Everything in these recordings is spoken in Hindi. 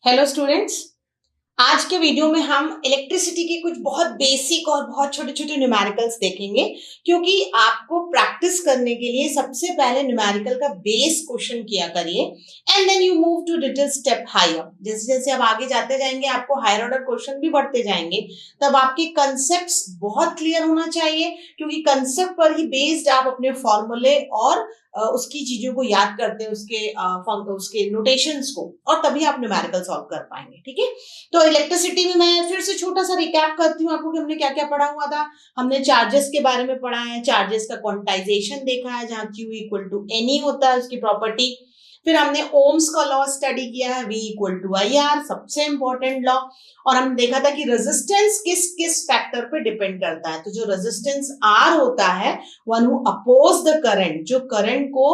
हेलो स्टूडेंट्स, आज के वीडियो में हम इलेक्ट्रिसिटी के कुछ बहुत बेसिक और बहुत छोटे छोटे न्यूमेरिकल्स देखेंगे क्योंकि आपको प्रैक्टिस करने के लिए सबसे पहले न्यूमेरिकल का बेस क्वेश्चन किया करिए and then you move to little step higher. जैसे जैसे आप आगे जाते जाएंगे आपको हायर ऑर्डर क्वेश्चन भी बढ़ते जाएंगे, तब आपके कंसेप्ट्स बहुत क्लियर होना चाहिए क्योंकि कंसेप्ट पर ही बेस्ड आप अपने फॉर्मूले और उसकी चीजों को याद करते हैं, उसके नोटेशंस को, और तभी आप न्यूमेरिकल सॉल्व कर पाएंगे। ठीक है, तो इलेक्ट्रिसिटी में मैं फिर से छोटा सा रिकैप करती हूँ आपको कि हमने क्या क्या पढ़ा हुआ था। हमने चार्जेस के बारे में पढ़ा है, चार्जेस का क्वांटाइजेशन देखा है जहां Q इक्वल टू N होता है उसकी प्रॉपर्टी। फिर हमने ओम्स का लॉ स्टडी किया है, V इक्वल टू IR, सबसे इंपॉर्टेंट लॉ। और हमने देखा था कि रेजिस्टेंस किस किस फैक्टर पे डिपेंड करता है। तो जो रेजिस्टेंस R होता है, one who oppose the current, जो करंट को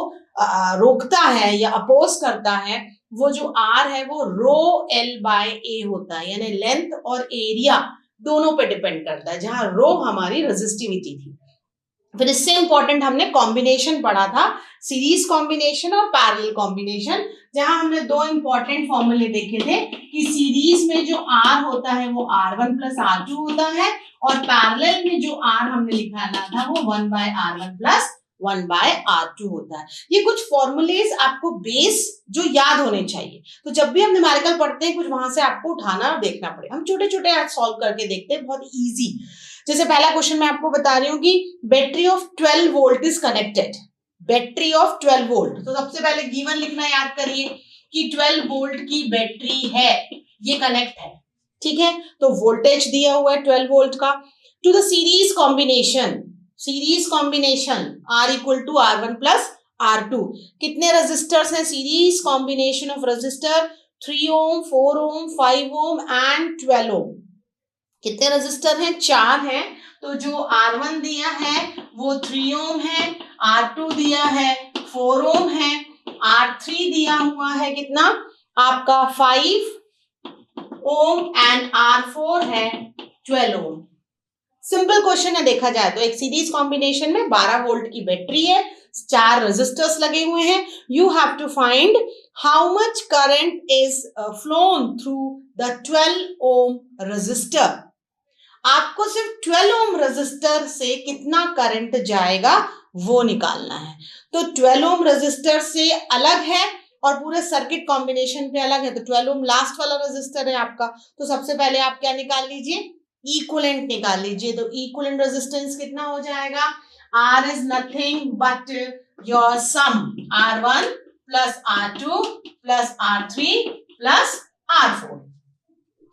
रोकता है या अपोज करता है, वो जो R है वो रो L बाय A होता है, यानी लेंथ और एरिया दोनों पे डिपेंड करता है, जहां रो हमारी रेजिस्टिविटी थी। फिर इससे इंपॉर्टेंट हमने कॉम्बिनेशन पढ़ा था, सीरीज कॉम्बिनेशन और पैरेलल कॉम्बिनेशन, जहां हमने दो इंपॉर्टेंट फॉर्मूले देखे थे कि सीरीज में जो R होता है वो R1 प्लस R2 होता है और पैरेलल में जो R हमने निकाला था वो 1 bye R1 plus 1 bye R2 होता है। ये कुछ फॉर्मूलेज आपको बेस जो याद होने चाहिए, तो जब भी हम न्यूमेरिकल पढ़ते हैं कुछ वहां से आपको उठाना और देखना पड़ेगा। हम छोटे छोटे आज सॉल्व करके देखते हैं, बहुत इजी। जैसे पहला क्वेश्चन मैं आपको बता रही हूँ कि battery of 12 volt is connected, battery of 12 volt. तो सबसे पहले गिवन लिखना याद करिए कि 12 वोल्ट की बैटरी है, ये कनेक्ट है। ठीक है, तो वोल्टेज दिया हुआ है 12 वोल्ट का। To the series combination, series combination R equal to R1 plus R2, कितने रेजिस्टर्स हैं? Series combination of resistor 3 ohm, 4 ohm, 5 ohm and 12 ohm. कितने रेजिस्टर हैं? 4 हैं। तो जो R1 दिया है वो 3 ओम है, R2 दिया है 4 ओम है, R3 दिया हुआ है कितना आपका 5 ओम एंड R4 है 12 ओम। सिंपल क्वेश्चन है देखा जाए तो। एक सीरीज कॉम्बिनेशन में 12 वोल्ट की बैटरी है, 4 रेजिस्टर्स लगे हुए हैं। You have to find how much current is flown through the 12 ohm resistor. आपको सिर्फ 12 ओम रेजिस्टर से कितना करंट जाएगा वो निकालना है। तो 12 ओम रेजिस्टर से अलग है और पूरे सर्किट कॉम्बिनेशन पे अलग है। तो 12 ओम लास्ट वाला रेजिस्टर है आपका, तो सबसे पहले आप क्या निकाल लीजिए? इक्विवेलेंट निकाल लीजिए। तो इक्विवेलेंट रेजिस्टेंस कितना हो जाएगा? R is nothing but your sum R1 plus R2 plus R3 plus R4।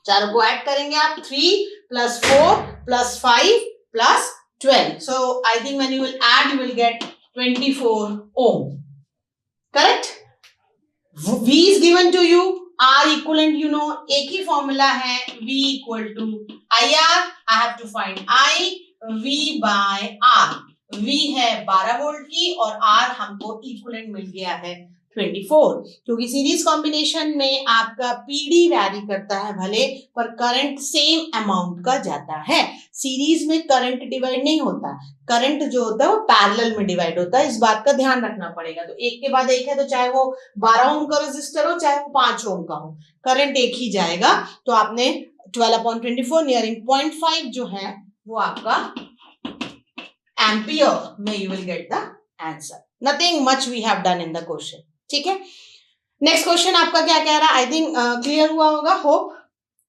चारों को ऐड करेंगे आप, 3 plus 4 plus 5 plus 12. So I think when you will add, you will get 24 ohm. Correct? V is given to you. R equivalent, you know, एक ही फॉर्मूला है, V equal to IR. I have to find I, V by R. V है 12 वोल्ट की और R हमको इक्विवेलेंट मिल गया है 24, क्योंकि सीरीज कॉम्बिनेशन में आपका PD वैरी करता है भले, पर करंट सेम अमाउंट का जाता है। सीरीज में करंट डिवाइड नहीं होता, करंट जो होता है वो पैरेलल में डिवाइड होता है, इस बात का ध्यान रखना पड़ेगा। तो एक के बाद एक है, तो चाहे वो 12 ओम का रेजिस्टर हो चाहे वो 5 ओम का हो, करंट एक ही जाएगा। तो आपने 12/24 नियरिंग 0.5 जो है वो आपका एम्पियर में you will get the answer. Nothing much we have done in the question. ठीक है, नेक्स्ट क्वेश्चन आपका क्या कह रहा है? आई थिंक क्लियर हुआ होगा, होप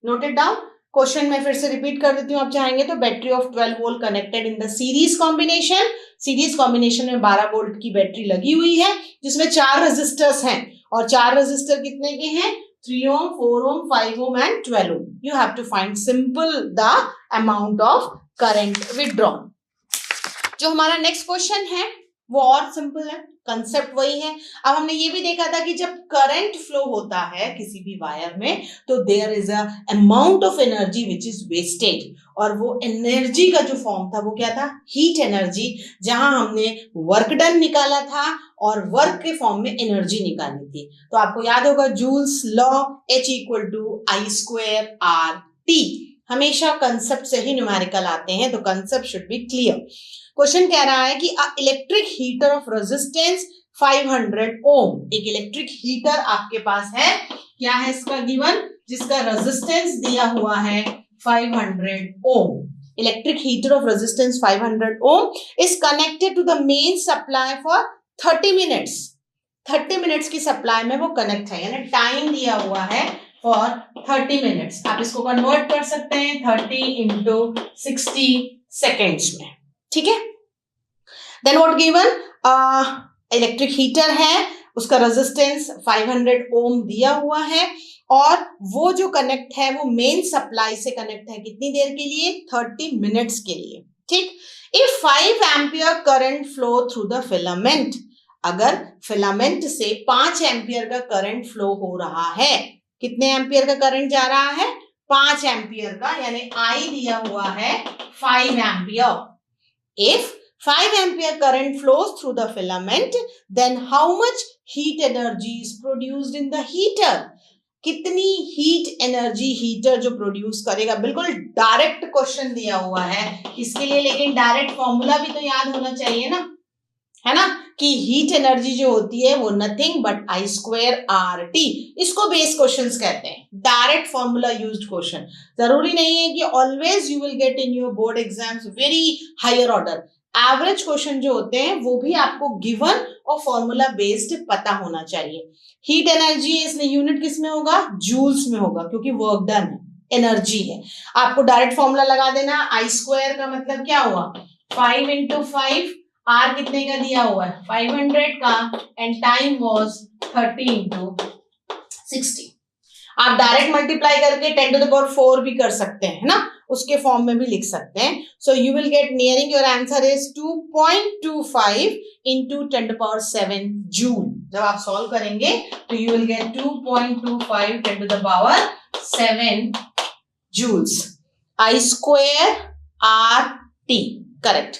नोटेड डाउन। क्वेश्चन में फिर से रिपीट कर देती हूँ आप चाहेंगे तो। Battery of 12 volt connected in the series combination, series combination में 12 वोल्ट की बैटरी लगी हुई है जिसमें 4 रेजिस्टर्स हैं, और 4 रेजिस्टर कितने के हैं? 3 ohm, 4 ohm, 5 ohm and 12 ohm. You have to find simple the amount of current withdrawn. जो हमारा नेक्स्ट क्वेश्चन है वो और सिंपल है, कंसेप्ट वही है। अब हमने ये भी देखा था कि जब करंट फ्लो होता है किसी भी वायर में तो there is a amount of energy which is wasted, और वो एनर्जी का जो फॉर्म था वो क्या था? हीट एनर्जी, जहां हमने वर्क डन निकाला था और वर्क के फॉर्म में एनर्जी निकाली थी। तो आपको याद होगा Joule's law, H equal to I² RT। हमेशा कंसेप्ट से ही न्यूमेरिकल आते हैं, तो concept should be clear. Question कह रहा है कि electric heater of resistance 500 ohm, एक इलेक्ट्रिक हीटर आपके पास है, क्या है इसका गिवन? जिसका रेजिस्टेंस दिया हुआ है 500 ohm. Electric heater of resistance 500 ohm is connected to the main supply for 30 minutes. 30 minutes की सप्लाई में वो कनेक्ट है, यानी टाइम दिया हुआ है फॉर 30 मिनट्स. आप इसको कन्वर्ट कर सकते हैं 30 इंटू 60 सेकेंड्स में. ठीक है. Then what given, electric heater है, उसका रेजिस्टेंस 500 ओम दिया हुआ है और वो जो कनेक्ट है वो मेन सप्लाई से कनेक्ट है कितनी देर के लिए, 30 मिनट्स के लिए. ठीक. If 5 ampere current flow through the filament, अगर फिलामेंट से 5 एम्पियर का करंट फ्लो हो रहा है, कितने एम्पियर का करंट जा रहा है, 5 एम्पियर का, यानी आई दिया हुआ है 5 ampere. If 5 ampere current flows through the filament, then how much heat energy is produced in the heater? कितनी हीट एनर्जी हीटर जो प्रोड्यूस करेगा. बिल्कुल डायरेक्ट क्वेश्चन दिया हुआ है इसके लिए, लेकिन डायरेक्ट फॉर्मूला भी तो याद होना चाहिए ना, है ना, कि हीट एनर्जी जो होती है वो नथिंग बट I²RT. इसको बेस क्वेश्चंस कहते हैं, डायरेक्ट फॉर्मूला यूज्ड क्वेश्चन. जरूरी नहीं है कि always you will get in your board exams very higher order. Average question जो होते हैं वो भी आपको गिवन और फॉर्मूला बेस्ड पता होना चाहिए. हीट एनर्जी है, इसलिए यूनिट किस में होगा, जूल्स में होगा, क्योंकि वर्क डन है, एनर्जी है. आपको डायरेक्ट फॉर्मूला लगा देना. I² का मतलब क्या हुआ, 5 इंटू 5. आर कितने का दिया हुआ है, 500 का, एंड टाइम वॉज 30 इंटू 60. आप डायरेक्ट मल्टीप्लाई करके 10 to the power 4 भी कर सकते हैं, है ना, उसके फॉर्म में भी लिख सकते हैं. So you will get nearing your answer is 2.25 into 10 to the power 7 joule. जब आप सॉल्व करेंगे तो you will get 2.25 10 to the power 7 joules. I²RT correct.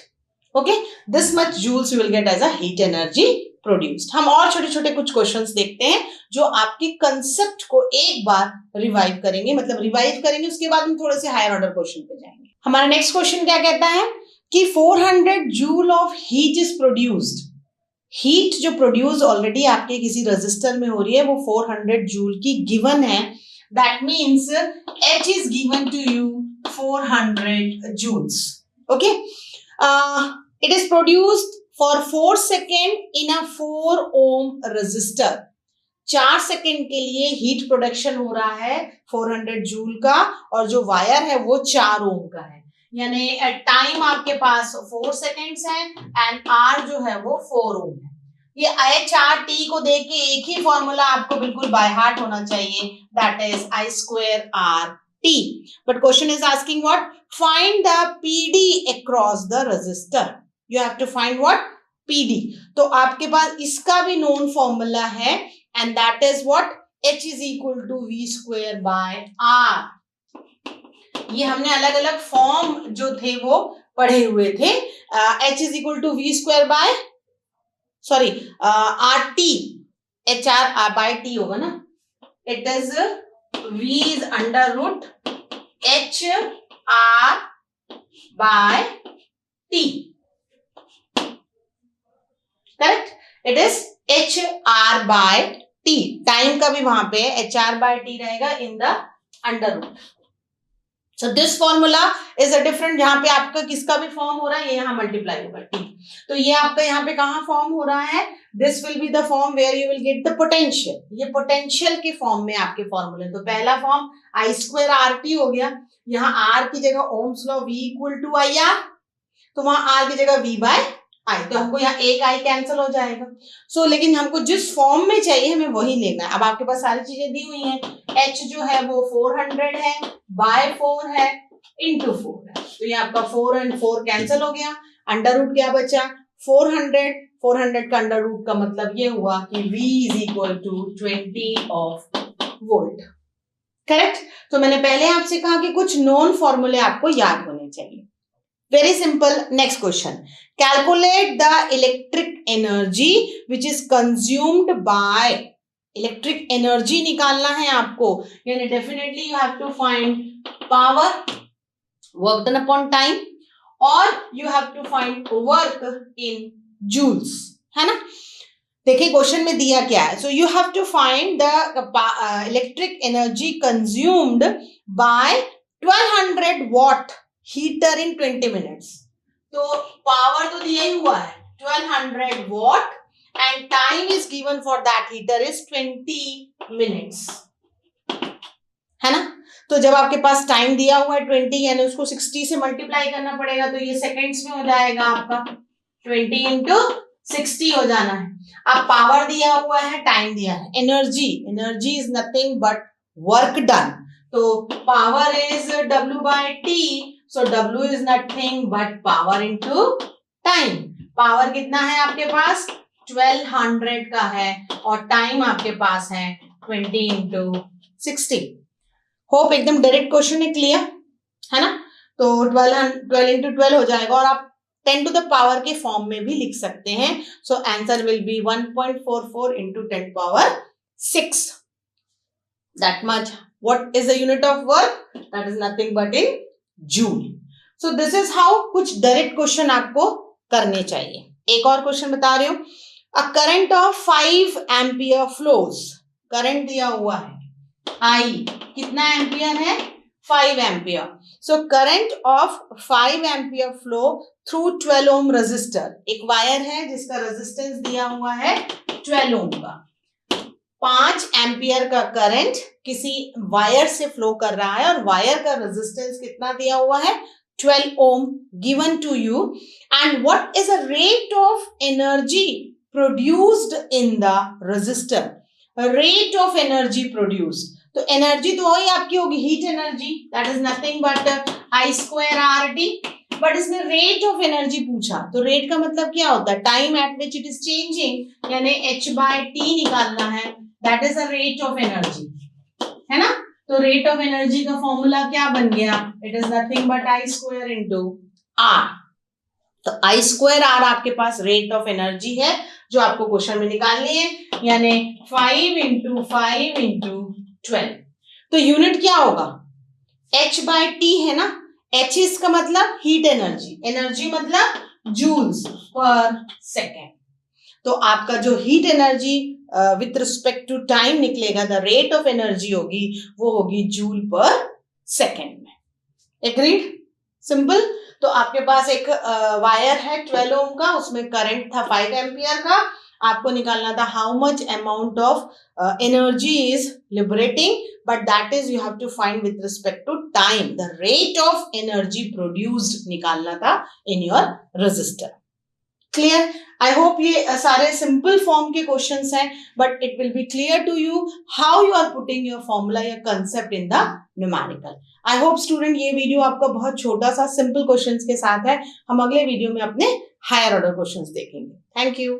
Okay, this much joules you will get as a heat energy produced. हम और छोटे छोटे कुछ क्वेश्चंस देखते हैं जो आपके कंसेप्ट को एक बार रिवाइव करेंगे, मतलब रिवाइव करेंगे, उसके बाद हम थोड़े से हायर ऑर्डर क्वेश्चन पे जाएंगे. हमारा नेक्स्ट क्वेश्चन क्या कहता है कि 400 joule of heat is produced. Heat जो प्रोड्यूस ऑलरेडी आपके किसी रजिस्टर में हो रही है वो 400 जूल की गिवन है. That means H is given to you 400 joules. Okay, it is produced for 4 seconds in a 4 ohm resistor. 4 second के लिए हीट प्रोडक्शन हो रहा है 400 जूल का, और जो वायर है वो 4 ओम का है, यानी टाइम आपके पास 4 सेकेंड्स है एंड आर जो है वो 4 ओम है. ये I²T को देख के एक ही फॉर्मूला आपको बिल्कुल बाय हार्ट होना चाहिए, that is I²RT. But question is asking what, find the PD across the resistor. You have to find what, PD. तो आपके पास इसका भी नोन फॉर्मूला है and that is what, H is equal to V² by R. ये हमने अलग अलग फॉर्म जो थे वो पढ़े हुए थे. H is equal to V² by RT. HR by T होगा ना. It is V is under root H R by T. Correct? It is H R by T. Time का भी वहां पे H R by T रहेगा in the under root. So this formula is a different, यहाँ पे आपका किसका भी फॉर्म हो रहा है, ये यहाँ मल्टीप्लाई होगा T. तो ये आपका यहाँ पे कहाँ फॉर्म हो रहा है, this will be the form where you will get the potential. ये पोटेंशियल के फॉर्म में आपके फॉर्मूले. तो पहला फॉर्म I²RT हो गया, यहाँ R की जगह Ohm's law V equal to IR, तो वहां R की जगह V बाय I, तो हमको यहाँ एक I कैंसिल हो जाएगा. सो लेकिन हमको जिस फॉर्म में चाहिए हमें वही लेना है. अब आपके पास सारी चीजें दी हुई हैं. H जो है वो 400 है, बाय 4 है, इंटू 4 है, तो ये आपका 4 and 4 कैंसिल हो गया. अंडर रूट क्या बचा, 400 का अंडर रूट का मतलब ये हुआ कि V is equal to 20 of volt. Correct. तो मैंने पहले आपसे कहा कि कुछ नॉन फॉर्मूले आपको याद होने चाहिए. Very simple. Next question, calculate the electric energy which is consumed by. Electric energy निकालना है आपको, यानी definitely you have to find power, work done upon time, और you have to find work in joules, है ना. देखिए क्वेश्चन में दिया क्या है. So you have to find the electric energy consumed by 1200 watt heater in 20 minutes. तो पावर तो दिया ही हुआ है 1200 what and time is given for that heater is 20 minutes, है ना. तो जब आपके पास टाइम दिया हुआ है 20 यानी उसको 60 से मल्टीप्लाई करना पड़ेगा, तो ये सेकेंड्स में हो जाएगा आपका 20 इंटू 60 हो जाना है. अब पावर दिया हुआ है, टाइम दिया है. Energy is nothing but work done. तो power is W by T. So W is nothing but power into time. Power कितना है आपके पास 1200 का है और टाइम आपके पास है 20 इंटू 60. होप एकदम डायरेक्ट क्वेश्चन है, क्लियर है ना. तो 12 इंटू 12 हो जाएगा और आप 10 टू द पावर के फॉर्म में भी लिख सकते हैं. So answer will be 1.44 into 10 power 6. That much. What is the unit of work? That is nothing but in joule. So this is how कुछ डायरेक्ट क्वेश्चन आपको करने चाहिए. एक और क्वेश्चन बता रही हूं. A current of 5 ampere flows. Current दिया हुआ है I. कितना एम्पियर है 5 ampere. So current of 5 ampere flow through 12 ohm resistor. एक वायर है जिसका रेजिस्टेंस दिया हुआ है 12 ओम का. 5 एम्पियर का करंट किसी वायर से फ्लो कर रहा है और वायर का रेजिस्टेंस कितना दिया हुआ है 12 ohm given to you. And what is the rate of energy produced in the resistor? Rate of energy produced. तो एनर्जी तो वही आपकी होगी heat energy, that is nothing but I square RT. But इसने रेट ऑफ एनर्जी पूछा. तो रेट का मतलब क्या होता है time eight which it is changing, यानी H बाय T निकालना है. That is the rate of energy, है ना. तो रेट ऑफ एनर्जी का फॉर्मूला क्या बन गया? It is nothing but I square into R. तो I स्क्वायर R आपके पास रेट ऑफ एनर्जी है जो आपको क्वेश्चन में निकालनी है, यानी 5 इंटू 5 इंटू 12. तो यूनिट क्या होगा H बाय T है ना. H इसका मतलब हीट एनर्जी, एनर्जी मतलब जूल्स पर सेकेंड. तो आपका जो heat energy with respect to time निकलेगा, द रेट ऑफ एनर्जी होगी वो होगी जूल पर सेकेंड में. एग्रीड? सिंपल. तो आपके पास एक वायर है 12 ओम का, उसमें करंट था 5 एम्पियर का. आपको निकालना था how much amount of energy is liberating, but that is you have to find with respect to time. The rate of energy produced निकालना था in your resistor. Clear? I hope ये सारे सिंपल फॉर्म के क्वेश्चंस हैं, but it will be clear to you how you are putting your formula या concept in the numerical. I hope student ये वीडियो आपका बहुत छोटा सा सिंपल क्वेश्चंस के साथ है. हम अगले वीडियो में अपने हायर ऑर्डर क्वेश्चंस देखेंगे. Thank you.